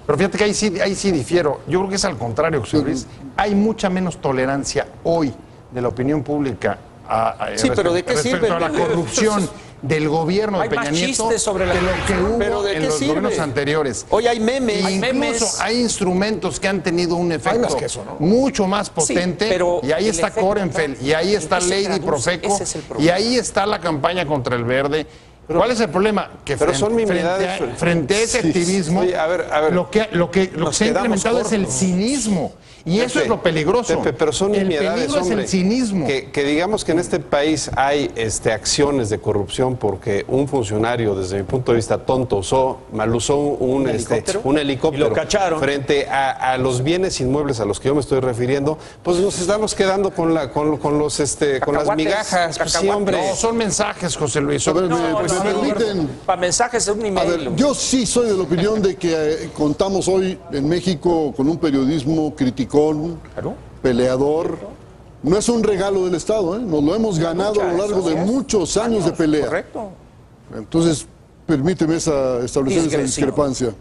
Speaker 7: Pero fíjate que ahí sí difiero. Yo creo que es al contrario, José Luis. Hay mucha menos tolerancia hoy de la opinión pública
Speaker 4: Sí, pero ¿de qué
Speaker 7: respecto
Speaker 4: sirve?
Speaker 7: a la corrupción del gobierno de
Speaker 4: Hay
Speaker 7: Peña
Speaker 4: más
Speaker 7: Nieto
Speaker 4: chistes sobre la
Speaker 7: que lo que hubo
Speaker 4: ¿Pero de
Speaker 7: en
Speaker 4: qué
Speaker 7: los
Speaker 4: sirve?
Speaker 7: gobiernos anteriores.
Speaker 6: Hoy hay memes.
Speaker 7: Incluso
Speaker 4: memes.
Speaker 7: hay instrumentos que han tenido un efecto
Speaker 5: más que eso, ¿no?
Speaker 7: mucho más potente.
Speaker 4: Sí, pero
Speaker 7: y ahí
Speaker 4: el
Speaker 7: está
Speaker 4: efecto,
Speaker 7: Korenfeld, y ahí está
Speaker 4: ¿en qué se
Speaker 7: Lady
Speaker 4: traduce?
Speaker 7: Profeco,
Speaker 4: Ese es el problema.
Speaker 7: y ahí está la campaña contra el verde. ¿Cuál es el problema? Que
Speaker 8: pero son minoridades.
Speaker 7: frente a ese activismo,
Speaker 8: Oye, a ver.
Speaker 7: lo que se ha
Speaker 8: quedamos
Speaker 7: implementado es el
Speaker 8: cortos.
Speaker 7: cinismo. Y eso es lo peligroso.
Speaker 8: Pepe, pero son
Speaker 7: el
Speaker 8: nimiedades,
Speaker 7: peligro
Speaker 8: hombre.
Speaker 7: es el cinismo.
Speaker 8: Que digamos que en este país hay acciones de corrupción porque un funcionario, desde mi punto de vista tonto, mal usó un helicóptero
Speaker 4: Y lo cacharon.
Speaker 8: frente a los bienes inmuebles a los que yo me estoy refiriendo, pues nos estamos quedando con las migajas. Pues sí, hombre.
Speaker 7: No, son mensajes, José Luis.
Speaker 3: A ver, me
Speaker 4: no,
Speaker 3: permiten...
Speaker 4: Para mensajes de un
Speaker 3: A
Speaker 4: email.
Speaker 3: ver, yo sí soy de la opinión de que contamos hoy en México con un periodismo criticón,
Speaker 4: Claro.
Speaker 3: peleador. No es un regalo del Estado, ¿eh? Nos lo hemos ganado a lo largo de muchos años de pelea.
Speaker 4: Correcto.
Speaker 3: Entonces, permíteme establecer esa discrepancia.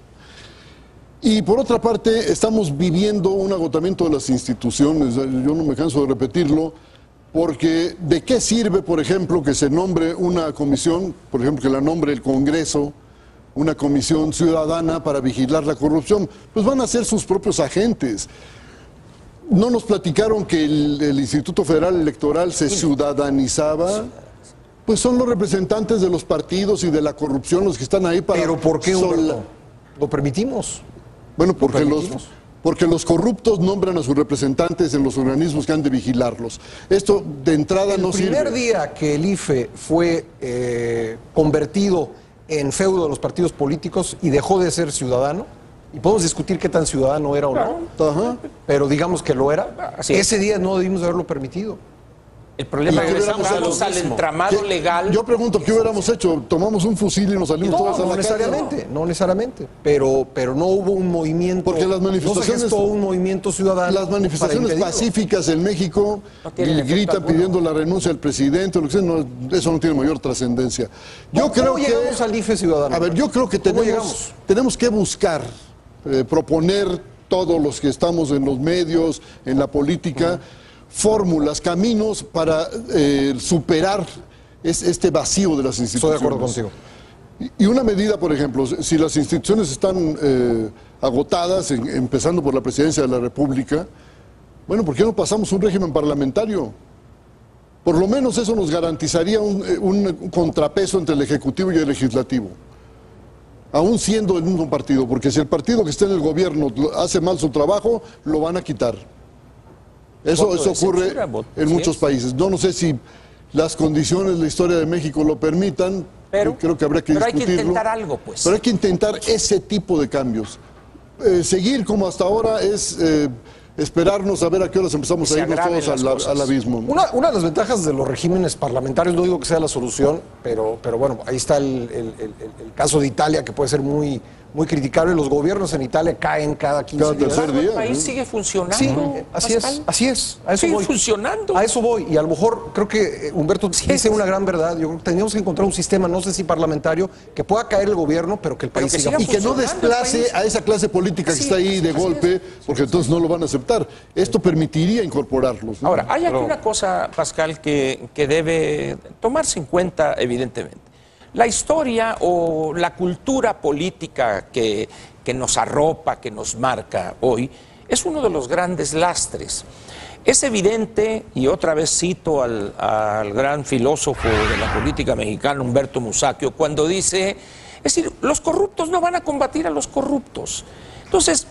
Speaker 3: Y por otra parte, estamos viviendo un agotamiento de las instituciones. Yo no me canso de repetirlo, porque ¿de qué sirve, por ejemplo, que se nombre una comisión, por ejemplo, que la nombre el Congreso, una comisión ciudadana para vigilar la corrupción? Pues van a ser sus propios agentes. ¿No nos platicaron que el Instituto Federal Electoral se ciudadanizaba? Pues son los representantes de los partidos y de la corrupción los que están ahí para...
Speaker 5: ¿Pero por qué, Humberto? ¿Lo permitimos?
Speaker 3: Bueno, porque los corruptos nombran a sus representantes en los organismos que han de vigilarlos. Esto de entrada no sirve.
Speaker 5: El primer día que el IFE fue convertido en feudo de los partidos políticos y dejó de ser ciudadano, y podemos discutir qué tan ciudadano era o no,
Speaker 3: Ajá.
Speaker 5: pero digamos que lo era,
Speaker 4: Así es.
Speaker 5: ese día no debimos haberlo permitido.
Speaker 4: El problema es que
Speaker 3: regresamos
Speaker 4: regresamos al entramado legal.
Speaker 3: Yo pregunto, ¿qué hubiéramos hecho? ¿Tomamos un fusil y nos salimos todos a
Speaker 5: No
Speaker 3: la
Speaker 5: necesariamente,
Speaker 3: calle?
Speaker 5: no necesariamente, pero no hubo un movimiento,
Speaker 3: Porque las manifestaciones,
Speaker 5: no se gestó un movimiento ciudadano.
Speaker 3: las manifestaciones
Speaker 5: para impedirlo.
Speaker 3: pacíficas en México
Speaker 4: No tienen efecto
Speaker 3: gritan
Speaker 4: alguno.
Speaker 3: pidiendo la renuncia del presidente, lo que sea, eso no tiene mayor trascendencia. Yo creo
Speaker 5: ¿Cómo llegamos al IFE ciudadano?
Speaker 3: A ver, yo creo que
Speaker 5: ¿Cómo llegamos?
Speaker 3: tenemos que buscar, proponer todos los que estamos en los medios, en la política, fórmulas, caminos para superar este vacío de las instituciones.
Speaker 5: Estoy de acuerdo contigo.
Speaker 3: Y una medida, por ejemplo, si las instituciones están agotadas, empezando por la Presidencia de la República, bueno, ¿por qué no pasamos un régimen parlamentario? Por lo menos eso nos garantizaría un contrapeso entre el Ejecutivo y el Legislativo, aún siendo el mismo partido, porque si el partido que está en el gobierno hace mal su trabajo, lo van a quitar. Eso
Speaker 4: Voto de
Speaker 3: ocurre
Speaker 4: censura, voto,
Speaker 3: en
Speaker 4: así
Speaker 3: muchos
Speaker 4: es.
Speaker 3: países. No sé si las condiciones, la historia de México lo permitan,
Speaker 4: Pero-
Speaker 3: creo que habrá que
Speaker 4: pero hay que
Speaker 3: discutirlo.
Speaker 4: intentar algo, pues.
Speaker 3: Pero hay que intentar ese tipo de cambios. Seguir como hasta ahora es esperarnos a ver a qué horas empezamos
Speaker 4: Que
Speaker 3: a
Speaker 4: se
Speaker 3: irnos
Speaker 4: agraven
Speaker 3: todos
Speaker 4: las cosas.
Speaker 3: al abismo.
Speaker 5: Una de las ventajas de los regímenes parlamentarios, no digo que sea la solución, pero bueno, ahí está el caso de Italia, que puede ser muy criticable. Los gobiernos en Italia caen cada 15
Speaker 3: Cada
Speaker 5: días.
Speaker 3: tercer día.
Speaker 4: El país sigue funcionando.
Speaker 5: Sí, así
Speaker 4: Pascal.
Speaker 5: es, así es. A eso
Speaker 4: Sigue
Speaker 5: voy.
Speaker 4: funcionando.
Speaker 5: A eso voy. Y a lo mejor creo que Humberto dice una gran verdad. Yo creo que tendríamos que encontrar un sistema, no sé si parlamentario, que pueda caer el gobierno, pero que el país
Speaker 4: que
Speaker 5: siga
Speaker 4: siga
Speaker 3: Y que no
Speaker 4: funcionando el
Speaker 3: desplace
Speaker 4: país.
Speaker 3: a esa clase política que
Speaker 4: Así
Speaker 3: está ahí
Speaker 4: es,
Speaker 3: de
Speaker 4: así
Speaker 3: golpe, porque entonces no lo van a aceptar. Esto permitiría incorporarlos, ¿no?
Speaker 4: Ahora, hay aquí una cosa, Pascal, que debe tomarse en cuenta, evidentemente. La historia o la cultura política que nos arropa, que nos marca hoy, es uno de los grandes lastres. Es evidente, y otra vez cito al gran filósofo de la política mexicana, Humberto Musacchio, cuando dice, es decir, los corruptos no van a combatir a los corruptos. Entonces,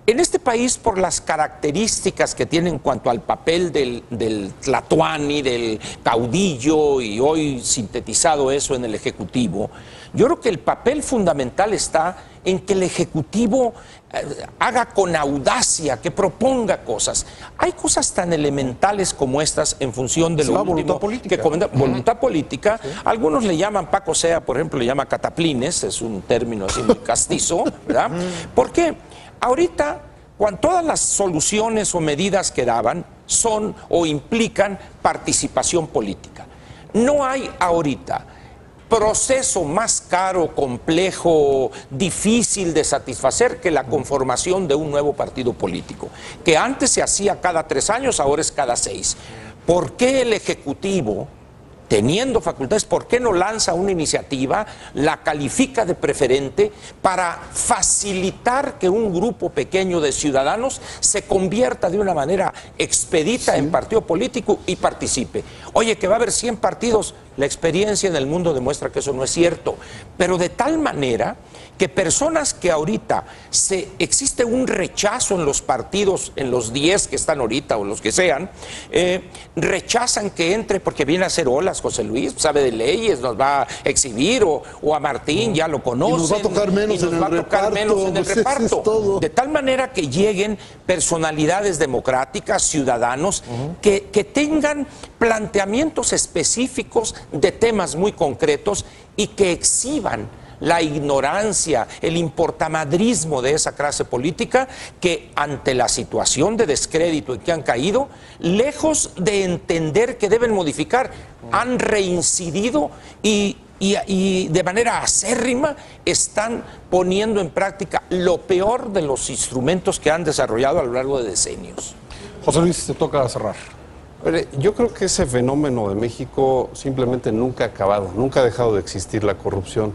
Speaker 4: en este país, por las características que tiene en cuanto al papel del tlatoani, del caudillo, y hoy sintetizado eso en el Ejecutivo, yo creo que el papel fundamental está en que el Ejecutivo haga con audacia, que proponga cosas. Hay cosas tan elementales como estas en función de
Speaker 5: Se
Speaker 4: lo
Speaker 5: llama
Speaker 4: último
Speaker 5: voluntad política.
Speaker 4: que comenta, voluntad política. Algunos le llaman, Paco Sea, por ejemplo, le llama cataplines, es un término así muy castizo, ¿verdad? ¿Por qué? Ahorita, cuando todas las soluciones o medidas que daban son o implican participación política. No hay ahorita proceso más caro, complejo, difícil de satisfacer que la conformación de un nuevo partido político, que antes se hacía cada 3 años, ahora es cada 6. ¿Por qué el Ejecutivo, teniendo facultades, por qué no lanza una iniciativa, la califica de preferente para facilitar que un grupo pequeño de ciudadanos se convierta de una manera expedita en partido político y participe? Oye, que va a haber 100 partidos, la experiencia en el mundo demuestra que eso no es cierto, pero de tal manera que personas que ahorita existe un rechazo en los partidos, en los 10 que están ahorita o los que sean, rechazan que entre porque viene a hacer olas José Luis, sabe de leyes, nos va a exhibir, o a Martín ya lo conocen.
Speaker 3: Y nos va a tocar menos en el reparto,
Speaker 4: reparto.
Speaker 3: es todo.
Speaker 4: De tal manera que lleguen personalidades democráticas, ciudadanos, que tengan planteamientos específicos de temas muy concretos y que exhiban la ignorancia, el importamadrismo de esa clase política que ante la situación de descrédito en que han caído, lejos de entender que deben modificar, han reincidido y de manera acérrima están poniendo en práctica lo peor de los instrumentos que han desarrollado a lo largo de decenios.
Speaker 5: José Luis, te toca cerrar.
Speaker 8: Yo creo que ese fenómeno de México simplemente nunca ha acabado, nunca ha dejado de existir la corrupción.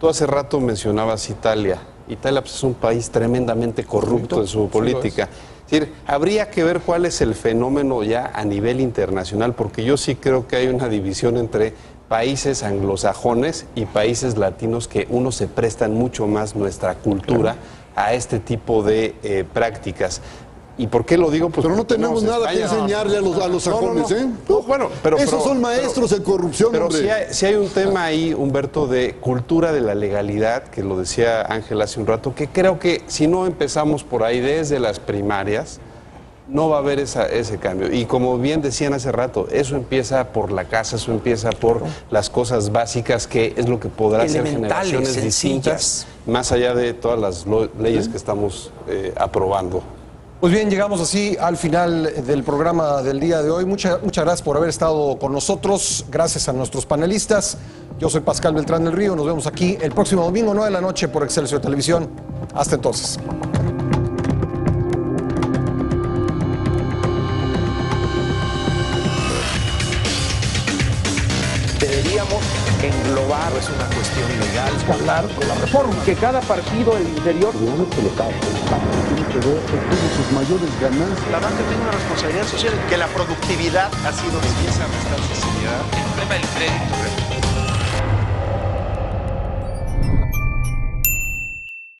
Speaker 8: Tú hace rato mencionabas Italia. Italia pues, es un país tremendamente corrupto en su política. Es decir, habría que ver cuál es el fenómeno ya a nivel internacional, porque yo sí creo que hay una división entre países anglosajones y países latinos que unos se prestan mucho más nuestra cultura a este tipo de prácticas. ¿Y por qué lo digo? Pues
Speaker 3: pero no tenemos nada que enseñarle a los sajones, ¿eh?
Speaker 8: No, bueno,
Speaker 3: esos son maestros en corrupción,
Speaker 8: pero
Speaker 3: hombre.
Speaker 8: sí hay un tema ahí, Humberto, de cultura de la legalidad, que lo decía Ángel hace un rato, que creo que si no empezamos por ahí desde las primarias, no va a haber ese cambio. Y como bien decían hace rato, eso empieza por la casa, eso empieza por las cosas básicas, que es lo que podrá hacer
Speaker 4: Elementales,
Speaker 8: generaciones distintas,
Speaker 4: sencillas.
Speaker 8: más allá de todas las leyes que estamos aprobando.
Speaker 5: Pues bien, llegamos así al final del programa del día de hoy. Muchas gracias por haber estado con nosotros. Gracias a nuestros panelistas. Yo soy Pascal Beltrán del Río. Nos vemos aquí el próximo domingo, 9 de la noche, por Excelsior Televisión. Hasta entonces.
Speaker 1: Deberíamos englobar,
Speaker 4: Es una cuestión legal.
Speaker 1: hablar con la reforma, que cada partido del interior
Speaker 3: tiene que ver con sus mayores ganancias.
Speaker 2: La banca tiene una responsabilidad social, que la productividad ha sido...
Speaker 9: Empieza a restar sensibilidad. El problema del crédito